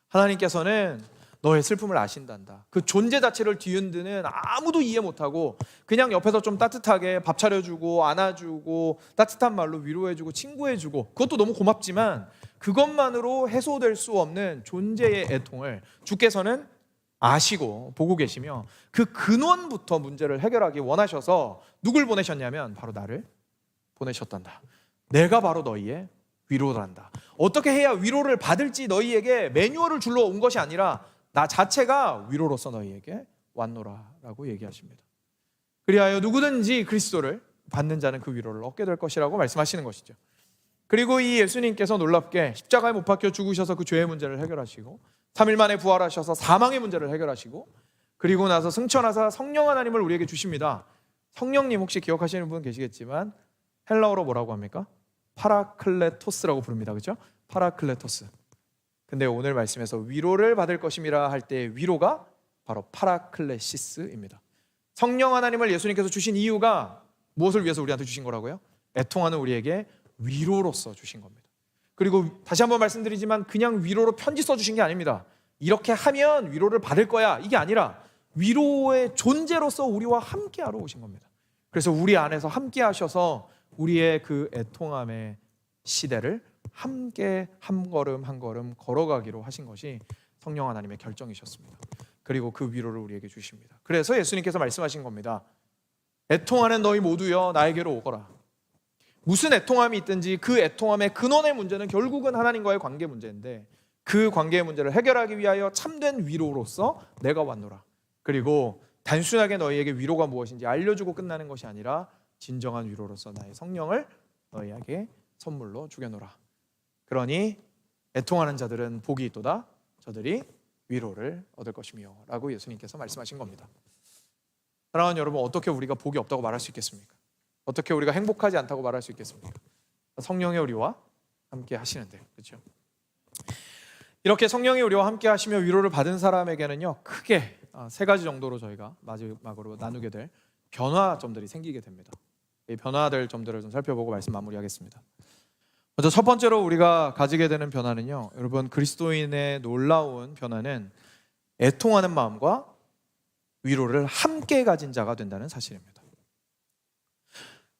하나님께서는 너의 슬픔을 아신단다. 그 존재 자체를 뒤흔드는 아무도 이해 못하고 그냥 옆에서 좀 따뜻하게 밥 차려주고 안아주고 따뜻한 말로 위로해주고 친구해주고 그것도 너무 고맙지만 그것만으로 해소될 수 없는 존재의 애통을 주께서는 아시고 보고 계시며 그 근원부터 문제를 해결하기 원하셔서 누굴 보내셨냐면 바로 나를 보내셨단다. 내가 바로 너희의 위로란다. 어떻게 해야 위로를 받을지 너희에게 매뉴얼을 줄러 온 것이 아니라 나 자체가 위로로서 너희에게 왔노라라고 얘기하십니다. 그리하여 누구든지 그리스도를 받는 자는 그 위로를 얻게 될 것이라고 말씀하시는 것이죠. 그리고 이 예수님께서 놀랍게 십자가에 못 박혀 죽으셔서 그 죄의 문제를 해결하시고 3일 만에 부활하셔서 사망의 문제를 해결하시고 그리고 나서 승천하사 성령 하나님을 우리에게 주십니다. 성령님 혹시 기억하시는 분 계시겠지만 헬라어로 뭐라고 합니까? 파라클레토스라고 부릅니다. 그렇죠? 파라클레토스. 근데 오늘 말씀에서 위로를 받을 것임이라 할 때 위로가 바로 파라클레시스입니다. 성령 하나님을 예수님께서 주신 이유가 무엇을 위해서 우리한테 주신 거라고요? 애통하는 우리에게 위로로서 주신 겁니다. 그리고 다시 한번 말씀드리지만 그냥 위로로 편지 써주신 게 아닙니다. 이렇게 하면 위로를 받을 거야 이게 아니라 위로의 존재로서 우리와 함께하러 오신 겁니다. 그래서 우리 안에서 함께 하셔서 우리의 그 애통함의 시대를 함께 한 걸음 한 걸음 걸어가기로 하신 것이 성령 하나님의 결정이셨습니다. 그리고 그 위로를 우리에게 주십니다. 그래서 예수님께서 말씀하신 겁니다. 애통하는 너희 모두여 나에게로 오거라. 무슨 애통함이 있든지 그 애통함의 근원의 문제는 결국은 하나님과의 관계 문제인데 그 관계의 문제를 해결하기 위하여 참된 위로로서 내가 왔노라. 그리고 단순하게 너희에게 위로가 무엇인지 알려주고 끝나는 것이 아니라 진정한 위로로서 나의 성령을 너희에게 선물로 주게노라. 그러니 애통하는 자들은 복이 있도다. 저들이 위로를 얻을 것이며 라고 예수님께서 말씀하신 겁니다. 사랑하는 여러분, 어떻게 우리가 복이 없다고 말할 수 있겠습니까? 어떻게 우리가 행복하지 않다고 말할 수 있겠습니까? 성령의 우리와 함께 하시는데, 그렇죠? 이렇게 성령의 우리와 함께 하시며 위로를 받은 사람에게는요 크게 세 가지 정도로 저희가 마지막으로 나누게 될 변화점들이 생기게 됩니다. 이 변화될 점들을 좀 살펴보고 말씀 마무리하겠습니다. 먼저 첫 번째로 우리가 가지게 되는 변화는요, 여러분, 그리스도인의 놀라운 변화는 애통하는 마음과 위로를 함께 가진 자가 된다는 사실입니다.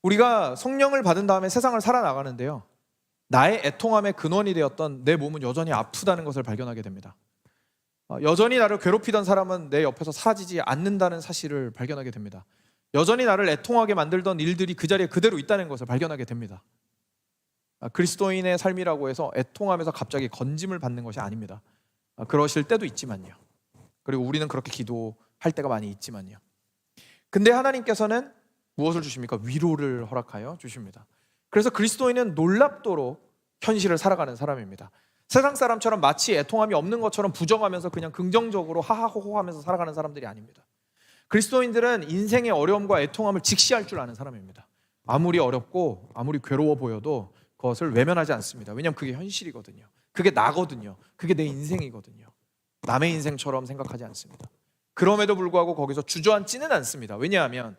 우리가 성령을 받은 다음에 세상을 살아나가는데요, 나의 애통함의 근원이 되었던 내 몸은 여전히 아프다는 것을 발견하게 됩니다. 여전히 나를 괴롭히던 사람은 내 옆에서 사라지지 않는다는 사실을 발견하게 됩니다. 여전히 나를 애통하게 만들던 일들이 그 자리에 그대로 있다는 것을 발견하게 됩니다. 그리스도인의 삶이라고 해서 애통하면서 갑자기 건짐을 받는 것이 아닙니다. 그러실 때도 있지만요. 그리고 우리는 그렇게 기도할 때가 많이 있지만요. 근데 하나님께서는 무엇을 주십니까? 위로를 허락하여 주십니다. 그래서 그리스도인은 놀랍도록 현실을 살아가는 사람입니다. 세상 사람처럼 마치 애통함이 없는 것처럼 부정하면서 그냥 긍정적으로 하하호호하면서 살아가는 사람들이 아닙니다. 그리스도인들은 인생의 어려움과 애통함을 직시할 줄 아는 사람입니다. 아무리 어렵고 아무리 괴로워 보여도 그것을 외면하지 않습니다. 왜냐하면 그게 현실이거든요. 그게 나거든요. 그게 내 인생이거든요. 남의 인생처럼 생각하지 않습니다. 그럼에도 불구하고 거기서 주저앉지는 않습니다. 왜냐하면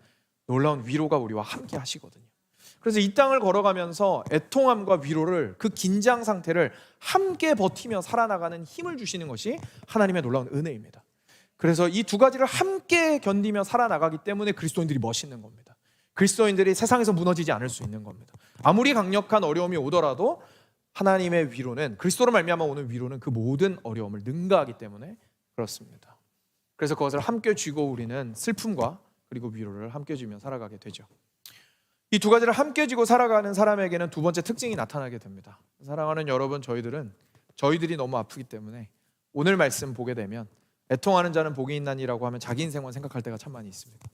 놀라운 위로가 우리와 함께 하시거든요. 그래서 이 땅을 걸어가면서 애통함과 위로를, 그 긴장 상태를 함께 버티며 살아나가는 힘을 주시는 것이 하나님의 놀라운 은혜입니다. 그래서 이 두 가지를 함께 견디며 살아나가기 때문에 그리스도인들이 멋있는 겁니다. 그리스도인들이 세상에서 무너지지 않을 수 있는 겁니다. 아무리 강력한 어려움이 오더라도 하나님의 위로는, 그리스도로 말미암아 오는 위로는 그 모든 어려움을 능가하기 때문에 그렇습니다. 그래서 그것을 함께 쥐고 우리는 슬픔과 그리고 위로를 함께 쥐며 살아가게 되죠. 이 두 가지를 함께 쥐고 살아가는 사람에게는 두 번째 특징이 나타나게 됩니다. 사랑하는 여러분, 저희들이 너무 아프기 때문에 오늘 말씀 보게 되면 애통하는 자는 복이 있나니라고 하면 자기 인생만 생각할 때가 참 많이 있습니다.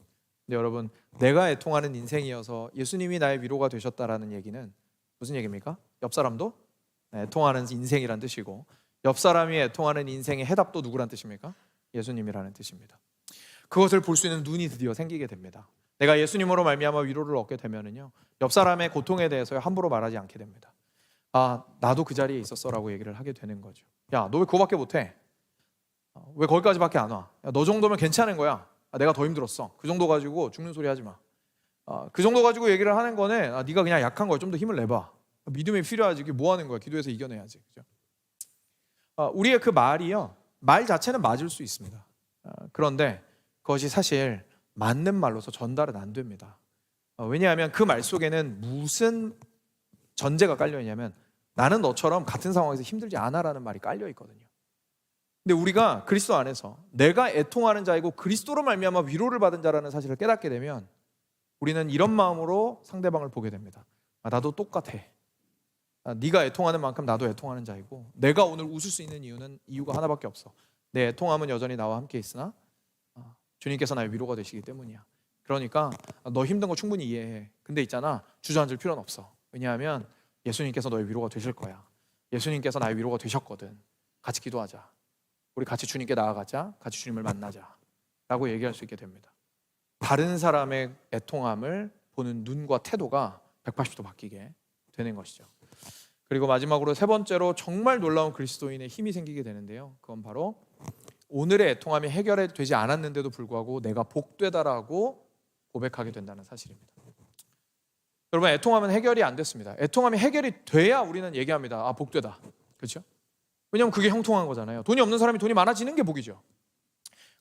근데 여러분, 내가 애통하는 인생이어서 예수님이 나의 위로가 되셨다라는 얘기는 무슨 얘기입니까? 옆 사람도 애통하는 인생이란 뜻이고, 옆 사람이 애통하는 인생의 해답도 누구란 뜻입니까? 예수님이라는 뜻입니다. 그것을 볼 수 있는 눈이 드디어 생기게 됩니다. 내가 예수님으로 말미암아 위로를 얻게 되면은요, 옆 사람의 고통에 대해서 함부로 말하지 않게 됩니다. 아, 나도 그 자리에 있었어라고 얘기를 하게 되는 거죠. 야, 너 왜 그거밖에 못해? 왜 거기까지밖에 안 와? 야, 너 정도면 괜찮은 거야. 아, 내가 더 힘들었어. 그 정도 가지고 죽는 소리 하지 마. 그 정도 가지고 얘기를 하는 거는 네가 그냥 약한 거야. 좀 더 힘을 내봐. 믿음이 필요하지. 그게 뭐 하는 거야? 기도해서 이겨내야지. 그죠? 우리의 그 말이요, 말 자체는 맞을 수 있습니다. 그런데 그것이 사실 맞는 말로서 전달은 안 됩니다. 왜냐하면 그 말 속에는 무슨 전제가 깔려 있냐면, 나는 너처럼 같은 상황에서 힘들지 않아라는 말이 깔려 있거든요. 근데 우리가 그리스도 안에서 내가 애통하는 자이고 그리스도로 말미암아 위로를 받은 자라는 사실을 깨닫게 되면 우리는 이런 마음으로 상대방을 보게 됩니다. 나도 똑같아. 네가 애통하는 만큼 나도 애통하는 자이고, 내가 오늘 웃을 수 있는 이유가 하나밖에 없어. 내 애통함은 여전히 나와 함께 있으나 주님께서 나의 위로가 되시기 때문이야. 그러니까 너 힘든 거 충분히 이해해. 근데 있잖아, 주저앉을 필요는 없어. 왜냐하면 예수님께서 너의 위로가 되실 거야. 예수님께서 나의 위로가 되셨거든. 같이 기도하자. 우리 같이 주님께 나아가자. 같이 주님을 만나자 라고 얘기할 수 있게 됩니다. 다른 사람의 애통함을 보는 눈과 태도가 180도 바뀌게 되는 것이죠. 그리고 마지막으로 세 번째로 정말 놀라운 그리스도인의 힘이 생기게 되는데요, 그건 바로 오늘의 애통함이 해결되지 않았는데도 불구하고 내가 복되다라고 고백하게 된다는 사실입니다. 여러분, 애통함은 해결이 안 됐습니다. 애통함이 해결이 돼야 우리는 얘기합니다. 아, 복되다. 그렇죠? 왜냐하면 그게 형통한 거잖아요. 돈이 없는 사람이 돈이 많아지는 게 복이죠.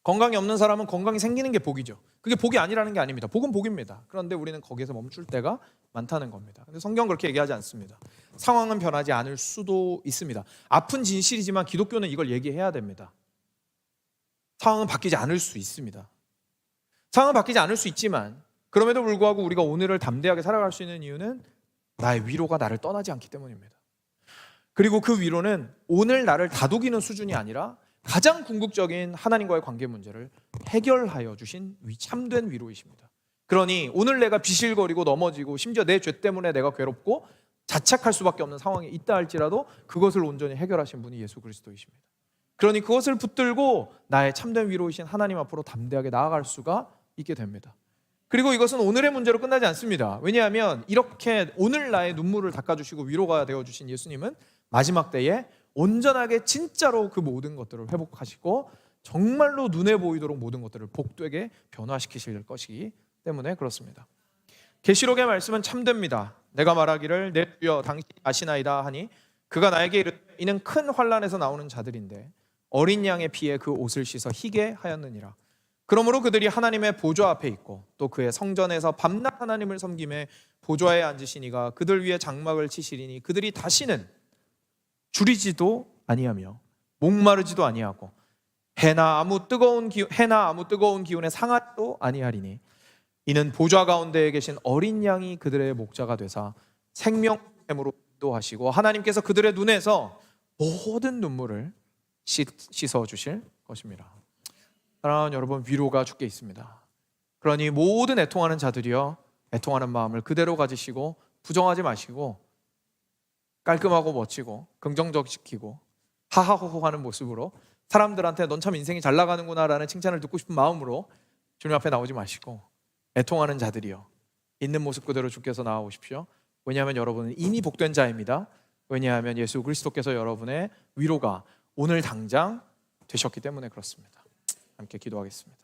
건강이 없는 사람은 건강이 생기는 게 복이죠. 그게 복이 아니라는 게 아닙니다. 복은 복입니다. 그런데 우리는 거기에서 멈출 때가 많다는 겁니다. 근데 성경은 그렇게 얘기하지 않습니다. 상황은 변하지 않을 수도 있습니다. 아픈 진실이지만 기독교는 이걸 얘기해야 됩니다. 상황은 바뀌지 않을 수 있습니다. 상황은 바뀌지 않을 수 있지만 그럼에도 불구하고 우리가 오늘을 담대하게 살아갈 수 있는 이유는 나의 위로가 나를 떠나지 않기 때문입니다. 그리고 그 위로는 오늘 나를 다독이는 수준이 아니라 가장 궁극적인 하나님과의 관계 문제를 해결하여 주신 참된 위로이십니다. 그러니 오늘 내가 비실거리고 넘어지고 심지어 내 죄 때문에 내가 괴롭고 자책할 수밖에 없는 상황에 있다 할지라도 그것을 온전히 해결하신 분이 예수 그리스도이십니다. 그러니 그것을 붙들고 나의 참된 위로이신 하나님 앞으로 담대하게 나아갈 수가 있게 됩니다. 그리고 이것은 오늘의 문제로 끝나지 않습니다. 왜냐하면 이렇게 오늘 나의 눈물을 닦아주시고 위로가 되어주신 예수님은 마지막 때에 온전하게 진짜로 그 모든 것들을 회복하시고 정말로 눈에 보이도록 모든 것들을 복되게 변화시키실 것이기 때문에 그렇습니다. 계시록의 말씀은 참됩니다. 내가 말하기를 내 주여 당신이 아시나이다 하니 그가 나에게 이르되 이는 큰 환난에서 나오는 자들인데 어린 양의 피에 그 옷을 씻어 희게 하였느니라. 그러므로 그들이 하나님의 보좌 앞에 있고 또 그의 성전에서 밤낮 하나님을 섬김에 보좌에 앉으시니가 그들 위에 장막을 치시리니 그들이 다시는 줄이지도 아니하며 목마르지도 아니하고 해나 아무 뜨거운 기운에 상하지도 아니하리니 이는 보좌 가운데에 계신 어린 양이 그들의 목자가 되사 생명샘으로 인도하시고 하나님께서 그들의 눈에서 모든 눈물을 씻어 주실 것입니다. 사랑하는 여러분, 위로가 주께 있습니다. 그러니 모든 애통하는 자들이여 애통하는 마음을 그대로 가지시고 부정하지 마시고 깔끔하고 멋지고 긍정적시키고 하하호호 하는 모습으로 사람들한테 넌 참 인생이 잘 나가는구나 라는 칭찬을 듣고 싶은 마음으로 주님 앞에 나오지 마시고 애통하는 자들이여 있는 모습 그대로 주께서 나아오십시오. 왜냐하면 여러분은 이미 복된 자입니다. 왜냐하면 예수 그리스도께서 여러분의 위로가 오늘 당장 되셨기 때문에 그렇습니다. 함께 기도하겠습니다.